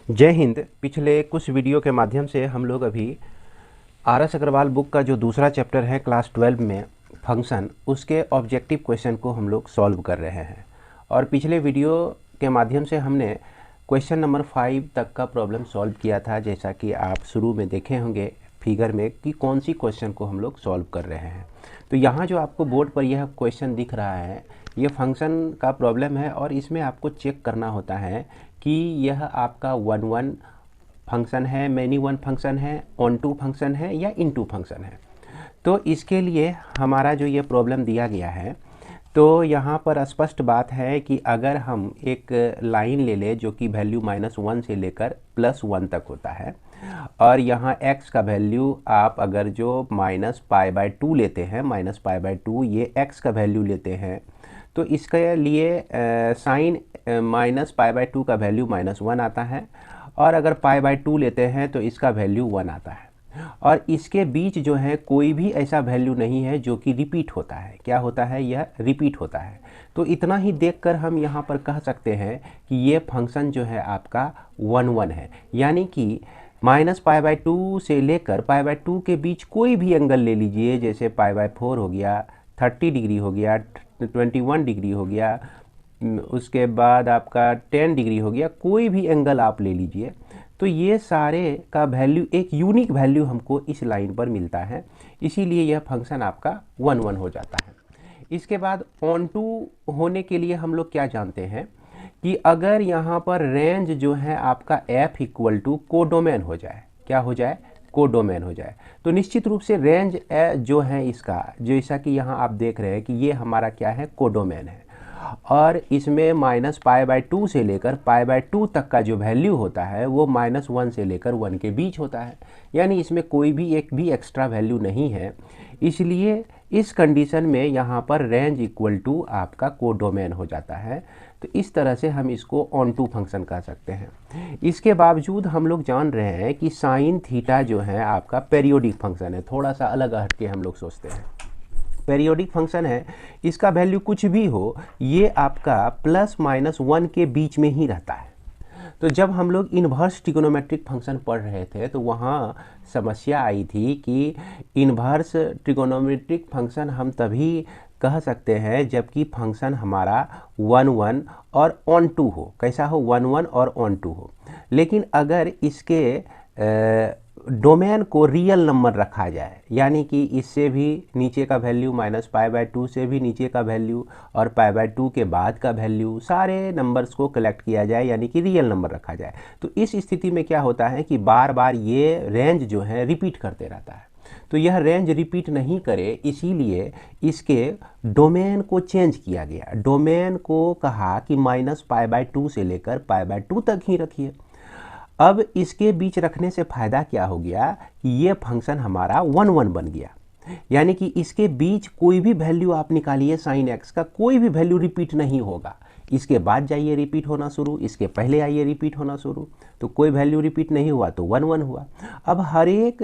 जय हिंद। पिछले कुछ वीडियो के माध्यम से हम लोग अभी आर.एस. अग्रवाल बुक का जो दूसरा चैप्टर है क्लास 12 में फंक्शन, उसके ऑब्जेक्टिव क्वेश्चन को हम लोग सॉल्व कर रहे हैं। और पिछले वीडियो के माध्यम से हमने क्वेश्चन नंबर 5 तक का प्रॉब्लम सॉल्व किया था, जैसा कि आप शुरू में देखे होंगे फिगर में कि कौन सी क्वेश्चन को हम लोग सॉल्व कर रहे हैं। तो यहाँ जो आपको बोर्ड पर यह क्वेश्चन दिख रहा है, ये फंक्शन का प्रॉब्लम है और इसमें आपको चेक करना होता है कि यह आपका वन फंक्शन है, मैनी वन फंक्शन है, ऑन टू फंक्शन है या इन टू फंक्शन है। तो इसके लिए हमारा जो ये प्रॉब्लम दिया गया है, तो यहाँ पर स्पष्ट बात है कि अगर हम एक लाइन ले लें जो कि वैल्यू -1 से लेकर +1 तक होता है, और यहाँ x का वैल्यू आप अगर जो -π/2 लेते हैं, -π/2 ये x का वैल्यू लेते हैं, तो इसके लिए साइन -π/2 का वैल्यू -1 आता है, और अगर π/2 लेते हैं तो इसका वैल्यू 1 आता है। और इसके बीच जो है कोई भी ऐसा वैल्यू नहीं है जो कि रिपीट होता है। क्या होता है? यह रिपीट होता है। तो इतना ही देखकर हम यहाँ पर कह सकते हैं कि ये फंक्शन जो है आपका 1 है, यानी कि -π/2 से लेकर π/2 के बीच कोई भी एंगल ले लीजिए, जैसे π/4 हो गया, 30 डिग्री हो गया, 21 डिग्री हो गया, उसके बाद आपका 10 डिग्री हो गया, कोई भी एंगल आप ले लीजिए, तो ये सारे का वैल्यू एक यूनिक वैल्यू हमको इस लाइन पर मिलता है, इसीलिए यह फंक्शन आपका 1 हो जाता है। इसके बाद ऑन टू होने के लिए हम लोग क्या जानते हैं कि अगर यहाँ पर रेंज जो है आपका f इक्वल टू कोडोमेन हो जाए, क्या हो जाए? कोडोमेन हो जाए, तो निश्चित रूप से रेंज जो है इसका, जैसा कि यहाँ आप देख रहे हैं कि ये हमारा क्या है? कोडोमेन है। और इसमें -π/2 से लेकर π/2 तक का जो वैल्यू होता है वो -1 से लेकर 1 के बीच होता है, यानी इसमें कोई भी एक भी एक्स्ट्रा वैल्यू नहीं है। इसलिए इस कंडीशन में यहाँ पर रेंज इक्वल टू आपका कोडोमेन हो जाता है। तो इस तरह से हम इसको ऑन टू फंक्शन कह सकते हैं। इसके बावजूद हम लोग जान रहे हैं कि साइन थीटा जो है आपका पेरियोडिक फंक्शन है, थोड़ा सा अलग हट के हम लोग सोचते हैं। पेरियोडिक फंक्शन है, इसका वैल्यू कुछ भी हो, ये आपका ±1 के बीच में ही रहता है। तो जब हम लोग इन्वर्स ट्रिगोनोमेट्रिक फंक्शन पढ़ रहे थे तो वहाँ समस्या आई थी कि इन्वर्स ट्रिगोनोमेट्रिक फंक्शन हम तभी कह सकते हैं जबकि फंक्शन हमारा 1 और ऑन टू हो। कैसा हो? 1 और ऑन टू हो। लेकिन अगर इसके डोमेन को रियल नंबर रखा जाए, यानी कि इससे भी नीचे का वैल्यू, -π/2 से भी नीचे का वैल्यू और π/2 के बाद का वैल्यू, सारे नंबर्स को कलेक्ट किया जाए, यानी कि रियल नंबर रखा जाए, तो इस स्थिति में क्या होता है कि बार बार ये रेंज जो है रिपीट करते रहता है। तो यह रेंज रिपीट नहीं करे, इसीलिए इसके डोमेन को चेंज किया गया। डोमेन को कहा कि -π/2 से लेकर π/2 तक ही रखिए। अब इसके बीच रखने से फ़ायदा क्या हो गया कि ये फंक्शन हमारा 1 बन गया, यानी कि इसके बीच कोई भी वैल्यू आप निकालिए साइन x का, कोई भी वैल्यू रिपीट नहीं होगा। इसके बाद जाइए रिपीट होना शुरू, इसके पहले आइए रिपीट होना शुरू, तो कोई वैल्यू रिपीट नहीं हुआ तो 1 हुआ। अब हर एक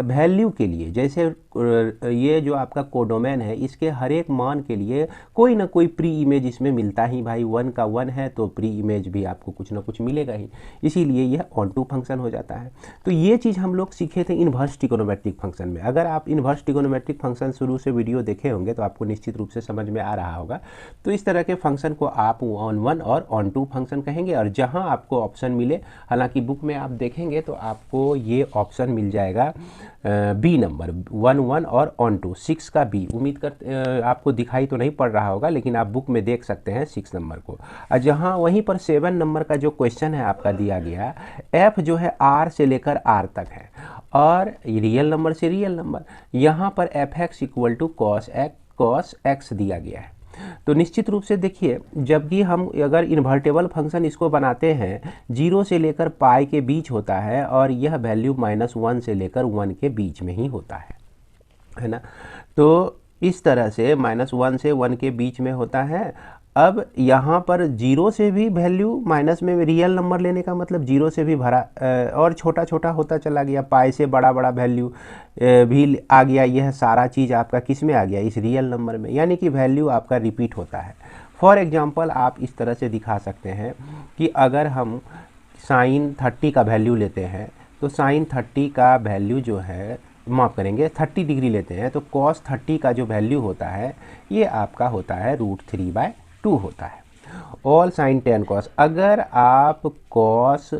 वैल्यू के लिए, जैसे ये जो आपका कोडोमेन है, इसके हर एक मान के लिए कोई ना कोई प्री इमेज इसमें मिलता ही। भाई 1 का 1 है तो प्री इमेज भी आपको कुछ ना कुछ मिलेगा ही, इसीलिए यह ऑन टू फंक्शन हो जाता है। तो ये चीज़ हम लोग सीखे थे इन्वर्स ट्रिगोनोमेट्रिक फंक्शन में। अगर आप इन्वर्स ट्रिगोनोमेट्रिक फंक्शन शुरू से वीडियो देखे होंगे तो आपको निश्चित रूप से समझ में आ रहा होगा। तो इस तरह के फंक्शन को आप ऑन 1 और ऑन टू फंक्शन कहेंगे। और जहाँ आपको ऑप्शन मिले, हालांकि बुक में आप देखेंगे तो आपको ये ऑप्शन मिल जाएगा बी नंबर 1 और ऑन टू, 6 का बी। उम्मीद कर आपको दिखाई तो नहीं पड़ रहा होगा, लेकिन आप बुक में देख सकते हैं 6 नंबर को। और जहाँ वहीं पर 7 नंबर का जो क्वेश्चन है आपका दिया गया, एफ जो है आर से लेकर आर तक है और रियल नंबर से रियल नंबर, यहाँ पर fx equal to cos x दिया गया है। तो निश्चित रूप से देखिए, जबकि हम अगर इन्वर्टेबल फंक्शन इसको बनाते हैं, 0 से लेकर पाई के बीच होता है और यह वैल्यू -1 से लेकर 1 के बीच में ही होता है ना। तो इस तरह से -1 से 1 के बीच में होता है। अब यहाँ पर 0 से भी वैल्यू माइनस में रियल नंबर लेने का मतलब 0 से भी भरा और छोटा छोटा होता चला गया, पाई से बड़ा बड़ा वैल्यू भी आ गया। यह सारा चीज़ आपका किस में आ गया? इस रियल नंबर में, यानी कि वैल्यू आपका रिपीट होता है। फॉर एग्जांपल आप इस तरह से दिखा सकते हैं कि अगर हम साइन 30 का वैल्यू लेते हैं तो साइन 30 का वैल्यू जो है, माफ़ करेंगे 30 डिग्री लेते हैं तो कॉस 30 का जो वैल्यू होता है ये आपका होता है √3/2 होता है। ऑल साइन टेन कॉस, अगर आप कॉस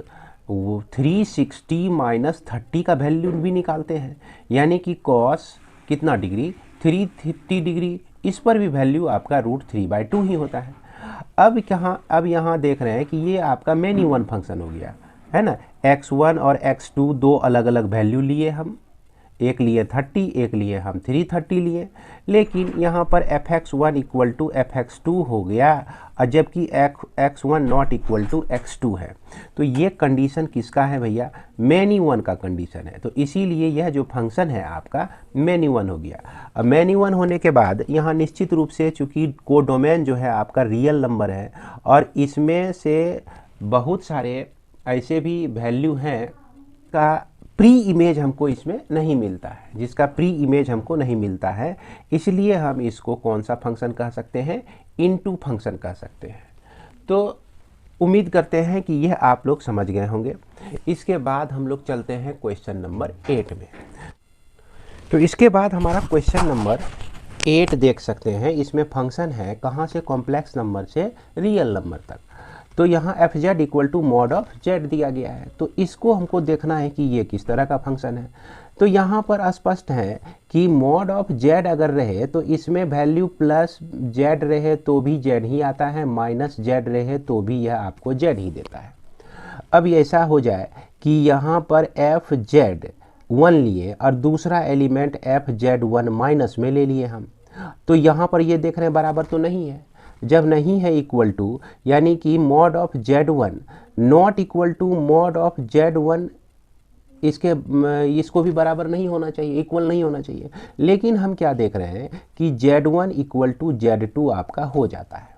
360 माइनस 30 का वैल्यू भी निकालते हैं, यानी कि कॉस कितना डिग्री 330 डिग्री, इस पर भी वैल्यू आपका √3/2 ही होता है। अब यहाँ देख रहे हैं कि ये आपका मेनी वन फंक्शन हो गया है ना। x1 और x2 दो अलग अलग वैल्यू लिए हम, एक लिए 30, एक लिए हम 330 लिए, लेकिन यहाँ पर fx1 इक्वल टू fx2 हो गया और जबकि x1 not equal to x2 है। तो ये कंडीशन किसका है भैया, मेनी वन का कंडीशन है। तो इसीलिए यह जो फंक्शन है आपका मेनी वन हो गया। अब मेनी वन होने के बाद यहाँ निश्चित रूप से चूँकि कोडोमेन जो है आपका रियल नंबर है और इसमें से बहुत सारे ऐसे भी वैल्यू हैं का प्री इमेज हमको इसमें नहीं मिलता है, जिसका प्री इमेज हमको नहीं मिलता है, इसलिए हम इसको कौन सा फंक्शन कह सकते हैं, इनटू फंक्शन कह सकते हैं। तो उम्मीद करते हैं कि यह आप लोग समझ गए होंगे। इसके बाद हम लोग चलते हैं क्वेश्चन नंबर 8 में। तो इसके बाद हमारा क्वेश्चन नंबर 8 देख सकते हैं, इसमें फंक्शन है कहाँ से, कॉम्प्लेक्स नंबर से रियल नंबर तक। तो यहाँ fz equal to mod of z दिया गया है, तो इसको हमको देखना है कि ये किस तरह का फंक्शन है। तो यहाँ पर स्पष्ट है कि मॉड ऑफ z अगर रहे तो इसमें वैल्यू प्लस z रहे तो भी z ही आता है, माइनस z रहे तो भी यह आपको z ही देता है। अब ऐसा हो जाए कि यहाँ पर fz1 लिए और दूसरा एलिमेंट fz1 माइनस में ले लिए हम, तो यहाँ पर ये देख रहे हैं बराबर तो नहीं है। जब नहीं है इक्वल टू, यानी कि mod of z1 not equal to mod of z1, इसको भी बराबर नहीं होना चाहिए, इक्वल नहीं होना चाहिए। लेकिन हम क्या देख रहे हैं कि z1 इक्वल टू z2 आपका हो जाता है,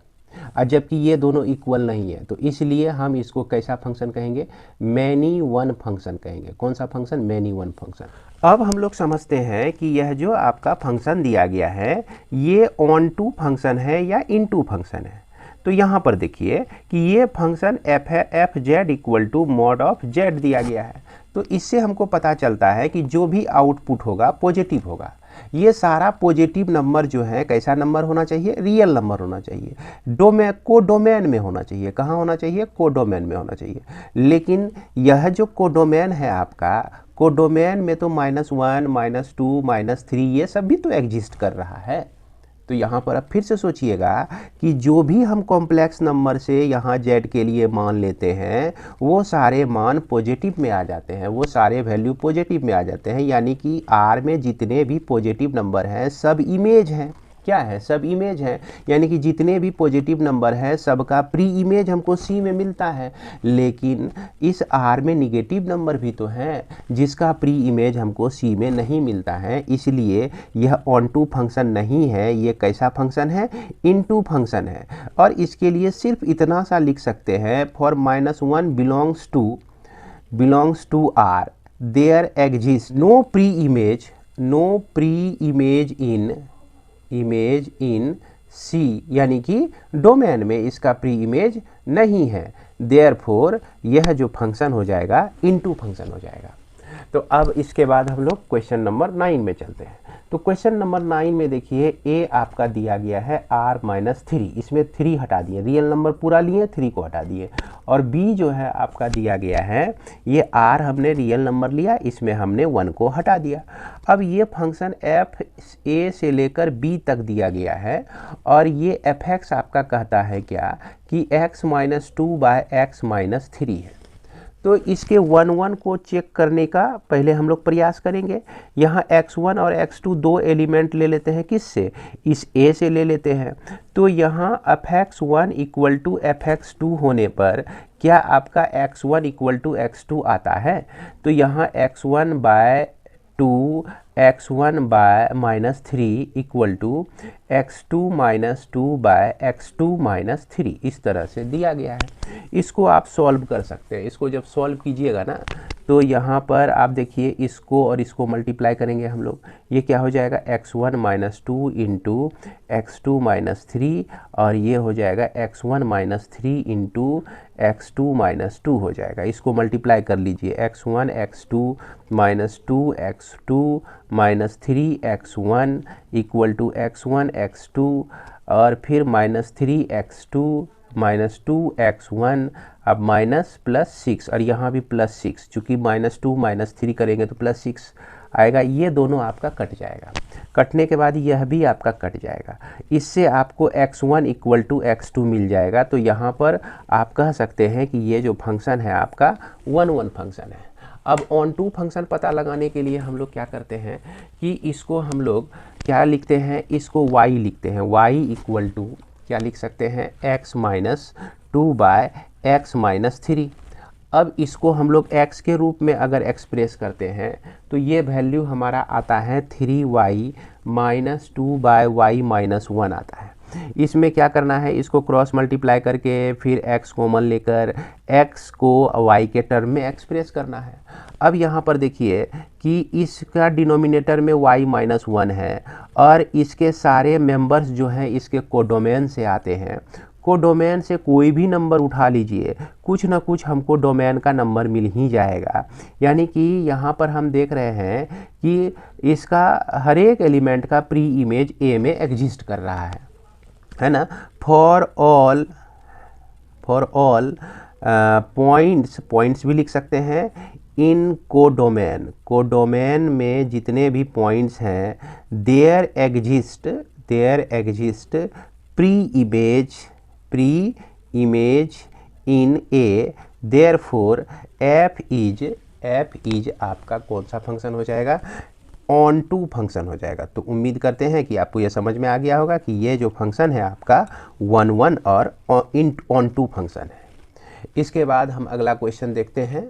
और जबकि ये दोनों इक्वल नहीं है, तो इसलिए हम इसको कैसा फंक्शन कहेंगे, मेनी वन फंक्शन कहेंगे। कौन सा फंक्शन, मेनी वन फंक्शन। अब हम लोग समझते हैं कि यह जो आपका फंक्शन दिया गया है ये ऑन टू फंक्शन है या इन टू फंक्शन है। तो यहाँ पर देखिए कि ये function fz equal to mod of z दिया गया है, तो इससे हमको पता चलता है कि जो भी आउटपुट होगा पॉजिटिव होगा। ये सारा पॉजिटिव नंबर जो है कैसा नंबर होना चाहिए, रियल नंबर होना चाहिए, कोडोमेन में होना चाहिए। कहाँ होना चाहिए, कोडोमेन में होना चाहिए। लेकिन यह जो कोडोमेन है आपका, कोडोमेन में तो -1, -2, -3 ये सब भी तो एग्जिस्ट कर रहा है। तो यहाँ पर अब फिर से सोचिएगा कि जो भी हम कॉम्प्लेक्स नंबर से यहाँ z के लिए मान लेते हैं वो सारे मान पॉजिटिव में आ जाते हैं, वो सारे वैल्यू पॉजिटिव में आ जाते हैं। यानी कि R में जितने भी पॉजिटिव नंबर हैं सब इमेज हैं। क्या है, सब इमेज है। यानी कि जितने भी पॉजिटिव नंबर है सबका प्री इमेज हमको C में मिलता है। लेकिन इस R में निगेटिव नंबर भी तो हैं जिसका प्री इमेज हमको C में नहीं मिलता है, इसलिए यह ऑन टू फंक्शन नहीं है, ये कैसा फंक्शन है, इन टू फंक्शन है। और इसके लिए सिर्फ इतना सा लिख सकते हैं, for -1 belongs to R there exist no preimage in C, यानी कि डोमेन में इसका प्री इमेज नहीं है। देयरफॉर यह जो फंक्शन हो जाएगा इनटू फंक्शन हो जाएगा। तो अब इसके बाद हम लोग क्वेश्चन नंबर 9 में चलते हैं। तो क्वेश्चन नंबर 9 में देखिए a आपका दिया गया है r-3, इसमें 3 हटा दिए, रियल नंबर पूरा लिए 3 को हटा दिए। और b जो है आपका दिया गया है ये r हमने रियल नंबर लिया, इसमें हमने 1 को हटा दिया। अब ये फंक्शन f a से लेकर b तक दिया गया है और ये fx आपका कहता है क्या कि x-2/x-3 है। तो इसके 1 को चेक करने का पहले हम लोग प्रयास करेंगे। यहाँ x1 और x2 दो एलिमेंट ले लेते हैं, किससे, इस a से ले लेते हैं। तो यहाँ fx1 इक्वल टू fx2 होने पर क्या आपका x1 इक्वल टू x2 आता है। तो यहाँ x1/2 x1/-3 equal to x2-2/x2-3 इस तरह से दिया गया है। इसको आप सॉल्व कर सकते हैं। इसको जब सॉल्व कीजिएगा ना तो यहाँ पर आप देखिए इसको और इसको मल्टीप्लाई करेंगे हम लोग, ये क्या हो जाएगा x1 minus 2 into x2 minus 3, और ये हो जाएगा x1 minus 3 into x2 minus 2 हो जाएगा। इसको मल्टीप्लाई कर लीजिए, x1 x2 minus 2 x2 minus 3 x1 equal to x1 x2 और फिर माइनस 3 x2 माइनस 2 x1, अब माइनस प्लस 6 और यहाँ भी प्लस 6, चूँकि माइनस 2 माइनस 3 करेंगे तो प्लस 6 आएगा। ये दोनों आपका कट जाएगा, कटने के बाद यह भी आपका कट जाएगा। इससे आपको x1 इक्वल टू x2 मिल जाएगा। तो यहाँ पर आप कह सकते हैं कि ये जो फंक्शन है आपका 1 1 फंक्शन है। अब ऑन टू फंक्शन पता लगाने के लिए हम लोग क्या करते हैं कि इसको हम लोग क्या लिखते हैं, इसको y लिखते हैं। y इक्वल टू क्या लिख सकते हैं, x minus 2 by x minus 3। अब इसको हम लोग x के रूप में अगर एक्सप्रेस करते हैं तो ये वैल्यू हमारा आता है 3y minus 2 bye y minus 1 आता है। इसमें क्या करना है, इसको क्रॉस मल्टीप्लाई करके फिर x कॉमन लेकर x को y के टर्म में एक्सप्रेस करना है। अब यहाँ पर देखिए कि इसका डिनोमिनेटर में y माइनस 1 है और इसके सारे मेंबर्स जो हैं इसके कोडोमेन से आते हैं। कोडोमेन से कोई भी नंबर उठा लीजिए, कुछ ना कुछ हमको डोमेन का नंबर मिल ही जाएगा। यानी कि यहाँ पर हम देख रहे हैं कि इसका हर एक एलिमेंट का प्री इमेज ए में एग्जिस्ट कर रहा है ना। फॉर ऑल पॉइंट्स भी लिख सकते हैं इन कोडोमेन में जितने भी पॉइंट्स हैं there exist preimage in A, therefore F is आपका कौन सा फंक्शन हो जाएगा, ऑन टू फंक्शन हो जाएगा। तो उम्मीद करते हैं कि आपको ये समझ में आ गया होगा कि ये जो फंक्शन है आपका 1 1 और ऑन टू फंक्शन है। इसके बाद हम अगला क्वेश्चन देखते हैं।